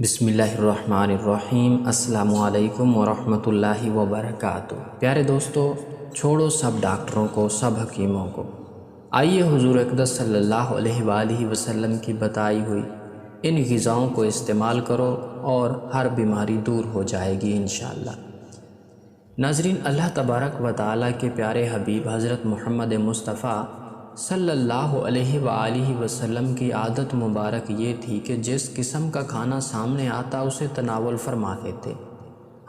بسم اللہ الرحمن الرحیم۔ السلام علیکم ورحمۃ اللہ وبرکاتہ۔ پیارے دوستو، چھوڑو سب ڈاکٹروں کو، سب حکیموں کو، آئیے حضور اقدس صلی اللہ علیہ وآلہ وسلم کی بتائی ہوئی ان غذاؤں کو استعمال کرو اور ہر بیماری دور ہو جائے گی انشاءاللہ۔ ناظرین، اللہ تبارک و تعالیٰ کے پیارے حبیب حضرت محمد مصطفیٰ صلی اللہ علیہ وآلہ وسلم کی عادت مبارک یہ تھی کہ جس قسم کا کھانا سامنے آتا اسے تناول فرما لیتے۔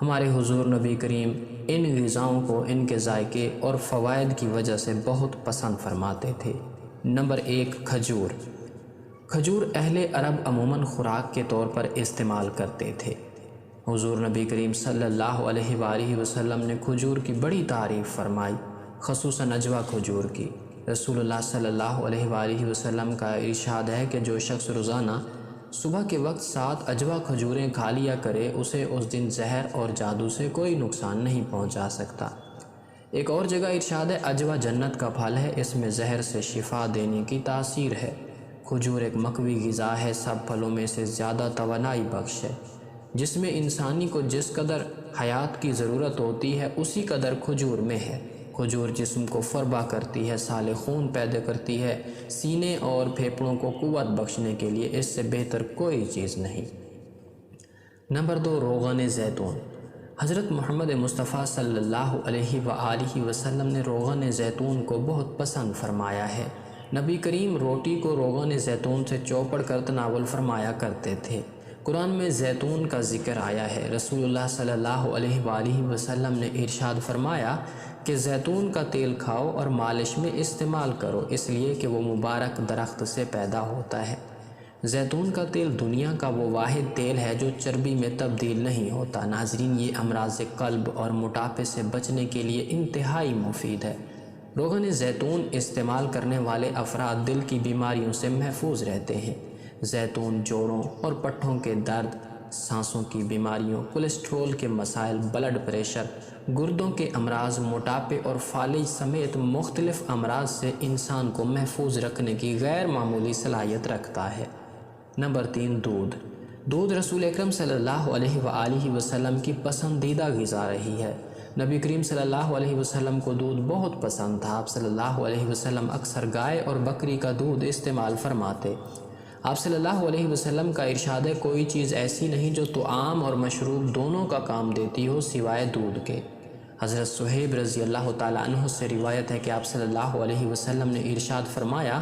ہمارے حضور نبی کریم ان غذاؤں کو ان کے ذائقے اور فوائد کی وجہ سے بہت پسند فرماتے تھے۔ نمبر 1، کھجور۔ کھجور اہل عرب عموماً خوراک کے طور پر استعمال کرتے تھے۔ حضور نبی کریم صلی اللہ علیہ وآلہ وسلم نے کھجور کی بڑی تعریف فرمائی، خصوصاً اجوا کھجور کی۔ رسول اللہ صلی اللہ علیہ وآلہ وسلم کا ارشاد ہے کہ جو شخص روزانہ صبح کے وقت 7 اجوا کھجوریں کھا لیا کرے اسے اس دن زہر اور جادو سے کوئی نقصان نہیں پہنچا سکتا۔ ایک اور جگہ ارشاد ہے، اجوا جنت کا پھل ہے، اس میں زہر سے شفا دینے کی تاثیر ہے۔ کھجور ایک مقوی غذا ہے، سب پھلوں میں سے زیادہ توانائی بخش ہے۔ جس میں انسانی کو جس قدر حیات کی ضرورت ہوتی ہے اسی قدر کھجور میں ہے۔ کھجور جسم کو فربا کرتی ہے، سال خون پیدا کرتی ہے، سینے اور پھیپھڑوں کو قوت بخشنے کے لیے اس سے بہتر کوئی چیز نہیں۔ نمبر 2، روغن زیتون۔ حضرت محمد مصطفیٰ صلی اللہ علیہ وآلہ وسلم نے روغن زیتون کو بہت پسند فرمایا ہے۔ نبی کریم روٹی کو روغن زیتون سے چوپڑ کر تناول فرمایا کرتے تھے۔ قرآن میں زیتون کا ذکر آیا ہے۔ رسول اللہ صلی اللہ علیہ وآلہ وسلم نے ارشاد فرمایا کہ زیتون کا تیل کھاؤ اور مالش میں استعمال کرو، اس لیے کہ وہ مبارک درخت سے پیدا ہوتا ہے۔ زیتون کا تیل دنیا کا وہ واحد تیل ہے جو چربی میں تبدیل نہیں ہوتا۔ ناظرین، یہ امراض قلب اور موٹاپے سے بچنے کے لیے انتہائی مفید ہے۔ روغن زیتون استعمال کرنے والے افراد دل کی بیماریوں سے محفوظ رہتے ہیں۔ زیتون جوڑوں اور پٹھوں کے درد، سانسوں کی بیماریوں، کولیسٹرول کے مسائل، بلڈ پریشر، گردوں کے امراض، موٹاپے اور فالج سمیت مختلف امراض سے انسان کو محفوظ رکھنے کی غیر معمولی صلاحیت رکھتا ہے۔ نمبر 3، دودھ۔ دودھ رسول اکرم صلی اللہ علیہ وآلہ وسلم کی پسندیدہ غذا رہی ہے۔ نبی کریم صلی اللہ علیہ وسلم کو دودھ بہت پسند تھا۔ آپ صلی اللہ علیہ وسلم اکثر گائے اور بکری کا دودھ استعمال فرماتے۔ آپ صلی اللہ علیہ وسلم کا ارشاد ہے، کوئی چیز ایسی نہیں جو طعام اور مشروب دونوں کا کام دیتی ہو سوائے دودھ کے۔ حضرت صہیب رضی اللہ تعالیٰ عنہ سے روایت ہے کہ آپ صلی اللہ علیہ وسلم نے ارشاد فرمایا،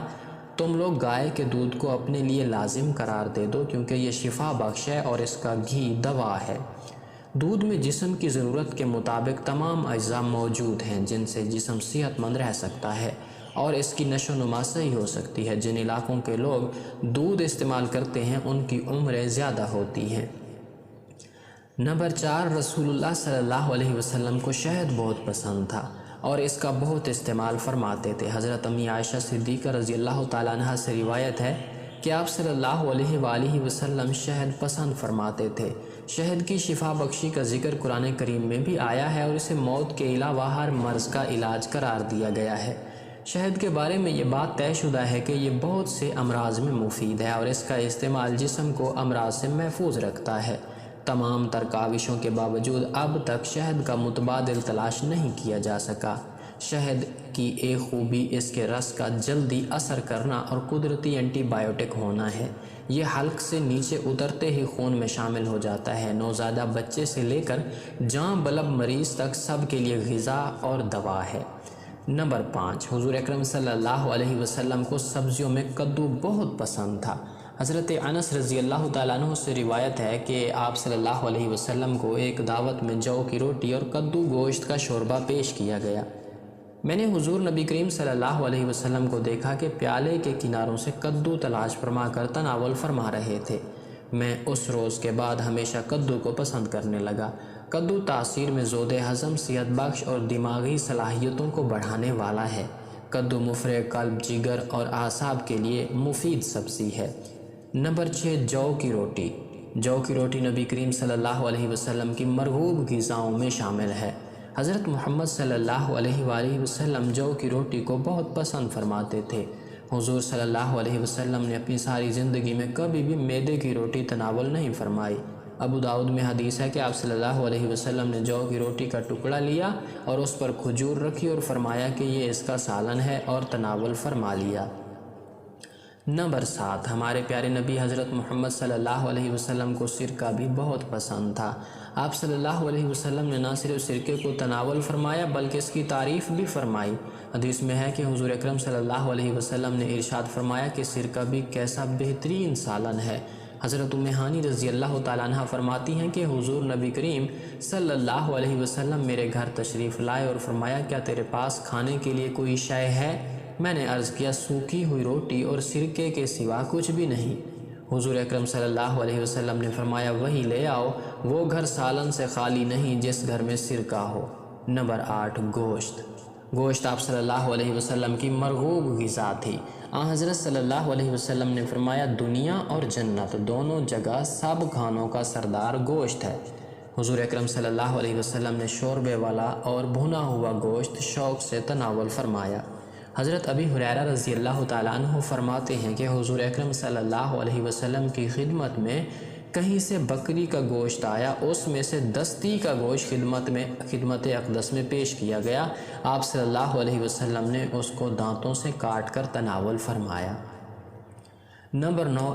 تم لوگ گائے کے دودھ کو اپنے لیے لازم قرار دے دو کیونکہ یہ شفا بخش ہے اور اس کا گھی دوا ہے۔ دودھ میں جسم کی ضرورت کے مطابق تمام اجزاء موجود ہیں جن سے جسم صحت مند رہ سکتا ہے اور اس کی نشو و نما صحیح ہو سکتی ہے۔ جن علاقوں کے لوگ دودھ استعمال کرتے ہیں ان کی عمریں زیادہ ہوتی ہیں۔ نمبر 4، رسول اللہ صلی اللہ علیہ وسلم کو شہد بہت پسند تھا اور اس کا بہت استعمال فرماتے تھے۔ حضرت امی عائشہ صدیقہ رضی اللہ تعالیٰ عنہ سے روایت ہے کہ آپ صلی اللہ علیہ وآلہ وسلم شہد پسند فرماتے تھے۔ شہد کی شفا بخشی کا ذکر قرآن کریم میں بھی آیا ہے اور اسے موت کے علاوہ ہر مرض کا علاج قرار دیا گیا ہے۔ شہد کے بارے میں یہ بات طے شدہ ہے کہ یہ بہت سے امراض میں مفید ہے اور اس کا استعمال جسم کو امراض سے محفوظ رکھتا ہے۔ تمام تر کاوشوں کے باوجود اب تک شہد کا متبادل تلاش نہیں کیا جا سکا۔ شہد کی ایک خوبی اس کے رس کا جلدی اثر کرنا اور قدرتی اینٹی بائیوٹک ہونا ہے۔ یہ حلق سے نیچے اترتے ہی خون میں شامل ہو جاتا ہے۔ نوزائیدہ بچے سے لے کر جاں بلب مریض تک سب کے لیے غذا اور دوا ہے۔ نمبر 5، حضور اکرم صلی اللہ علیہ وسلم کو سبزیوں میں کدو بہت پسند تھا۔ حضرت انس رضی اللہ تعالیٰ عنہ سے روایت ہے کہ آپ صلی اللہ علیہ وسلم کو ایک دعوت میں جو کی روٹی اور کدو گوشت کا شوربہ پیش کیا گیا۔ میں نے حضور نبی کریم صلی اللہ علیہ وسلم کو دیکھا کہ پیالے کے کناروں سے کدو تلاش فرما کر تناول فرما رہے تھے۔ میں اس روز کے بعد ہمیشہ کدو کو پسند کرنے لگا۔ کدو تاثیر میں زود ہضم، صحت بخش اور دماغی صلاحیتوں کو بڑھانے والا ہے۔ کدو مفرح قلب، جگر اور اعصاب کے لیے مفید سبزی ہے۔ نمبر 6، جو کی روٹی۔ جو کی روٹی نبی کریم صلی اللہ علیہ وسلم کی مرغوب غذاؤں میں شامل ہے۔ حضرت محمد صلی اللہ علیہ وآلہ وسلم جو کی روٹی کو بہت پسند فرماتے تھے۔ حضور صلی اللہ علیہ وسلم نے اپنی ساری زندگی میں کبھی بھی میدے کی روٹی تناول نہیں فرمائی۔ ابو داؤد میں حدیث ہے کہ آپ صلی اللہ علیہ وسلم نے جو کی روٹی کا ٹکڑا لیا اور اس پر کھجور رکھی اور فرمایا کہ یہ اس کا سالن ہے اور تناول فرما لیا۔ نمبر 7، ہمارے پیارے نبی حضرت محمد صلی اللہ علیہ وسلم کو سرکہ بھی بہت پسند تھا۔ آپ صلی اللہ علیہ وسلم نے نہ صرف سرکے کو تناول فرمایا بلکہ اس کی تعریف بھی فرمائی۔ حدیث میں ہے کہ حضور اکرم صلی اللہ علیہ وسلم نے ارشاد فرمایا کہ سرکہ بھی کیسا بہترین سالن ہے۔ حضرت ام ہانی رضی اللہ تعالیٰ عنہ فرماتی ہیں کہ حضور نبی کریم صلی اللہ علیہ وسلم میرے گھر تشریف لائے اور فرمایا کیا تیرے پاس کھانے کے لیے کوئی شے ہے؟ میں نے عرض کیا سوکھی ہوئی روٹی اور سرکے کے سوا کچھ بھی نہیں۔ حضور اکرم صلی اللہ علیہ وسلم نے فرمایا وہی لے آؤ، وہ گھر سالن سے خالی نہیں جس گھر میں سرکہ ہو۔ نمبر 8، گوشت آپ صلی اللہ علیہ وسلم کی مرغوب غذا تھی۔ حضرت صلی اللہ علیہ وسلم نے فرمایا دنیا اور جنت دونوں جگہ سب کھانوں کا سردار گوشت ہے۔ حضور اکرم صلی اللہ علیہ وسلم نے شوربے والا اور بھنا ہوا گوشت شوق سے تناول فرمایا۔ حضرت ابی ہریرہ رضی اللہ تعالیٰ عنہ فرماتے ہیں کہ حضور اکرم صلی اللہ علیہ وسلم کی خدمت میں کہیں سے بکری کا گوشت آیا، اس میں سے دستی کا گوشت خدمت اقدس میں پیش کیا گیا۔ آپ صلی اللہ علیہ وسلم نے اس کو دانتوں سے کاٹ کر تناول فرمایا۔ نمبر 9،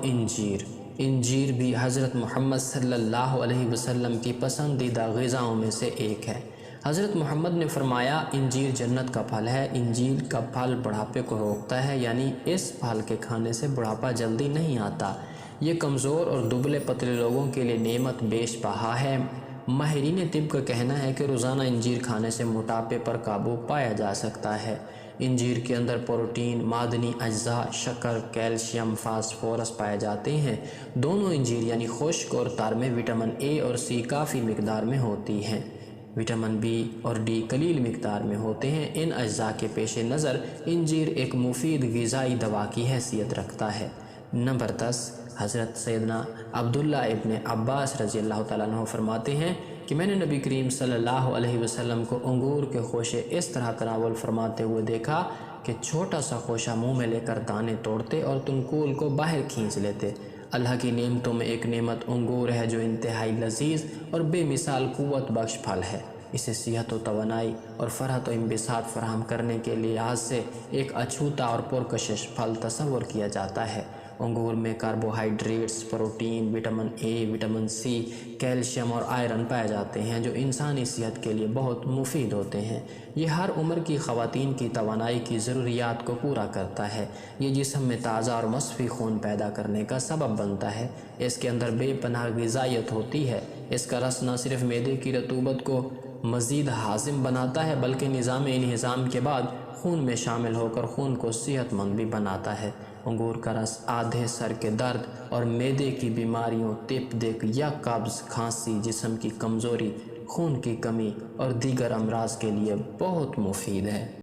انجیر بھی حضرت محمد صلی اللہ علیہ وسلم کی پسندیدہ غذاؤں میں سے ایک ہے۔ حضرت محمد نے فرمایا انجیر جنت کا پھل ہے۔ انجیر کا پھل بڑھاپے کو روکتا ہے، یعنی اس پھل کے کھانے سے بڑھاپا جلدی نہیں آتا۔ یہ کمزور اور دبلے پتلے لوگوں کے لیے نعمت بیش بہا ہے۔ ماہرین طب کا کہنا ہے کہ روزانہ انجیر کھانے سے موٹاپے پر قابو پایا جا سکتا ہے۔ انجیر کے اندر پروٹین، معدنی اجزاء، شکر، کیلشیم، فاسفورس پائے جاتے ہیں۔ دونوں انجیر یعنی خشک اور تر میں وٹامن اے اور سی کافی مقدار میں ہوتی ہیں۔ وٹامن بی اور ڈی قلیل مقدار میں ہوتے ہیں۔ ان اجزاء کے پیش نظر انجیر ایک مفید غذائی دوا کی حیثیت رکھتا ہے۔ نمبر 10، حضرت سیدنا عبداللہ ابن عباس رضی اللہ تعالیٰ عنہ فرماتے ہیں کہ میں نے نبی کریم صلی اللہ علیہ وسلم کو انگور کے خوشے اس طرح تناول فرماتے ہوئے دیکھا کہ چھوٹا سا خوشہ منہ میں لے کر دانے توڑتے اور تنکول کو باہر کھینچ لیتے۔ اللہ کی نعمتوں میں ایک نعمت انگور ہے جو انتہائی لذیذ اور بے مثال قوت بخش پھل ہے۔ اسے صحت و توانائی اور فرحت و انبساط فراہم کرنے کے لحاظ سے ایک اچھوتا اور پرکشش پھل تصور کیا جاتا ہے۔ انگور میں carbohydrates, protein, vitamin A, vitamin C, calcium اور آئرن پائے جاتے ہیں جو انسانی صحت کے لیے بہت مفید ہوتے ہیں۔ یہ ہر عمر کی خواتین کی توانائی کی ضروریات کو پورا کرتا ہے۔ یہ جسم میں تازہ اور مصفی خون پیدا کرنے کا سبب بنتا ہے۔ اس کے اندر بے پناہ غذائیت ہوتی ہے۔ اس کا رس نہ صرف معدے کی رطوبت کو مزید ہاضم بناتا ہے بلکہ نظام انہضام کے بعد خون میں شامل ہو کر خون کو صحت مند بھی بناتا ہے۔ انگور کا رس آدھے سر کے درد اور معدے کی بیماریوں، تپ دق یا قبض، کھانسی، جسم کی کمزوری، خون کی کمی اور دیگر امراض کے لیے بہت مفید ہے۔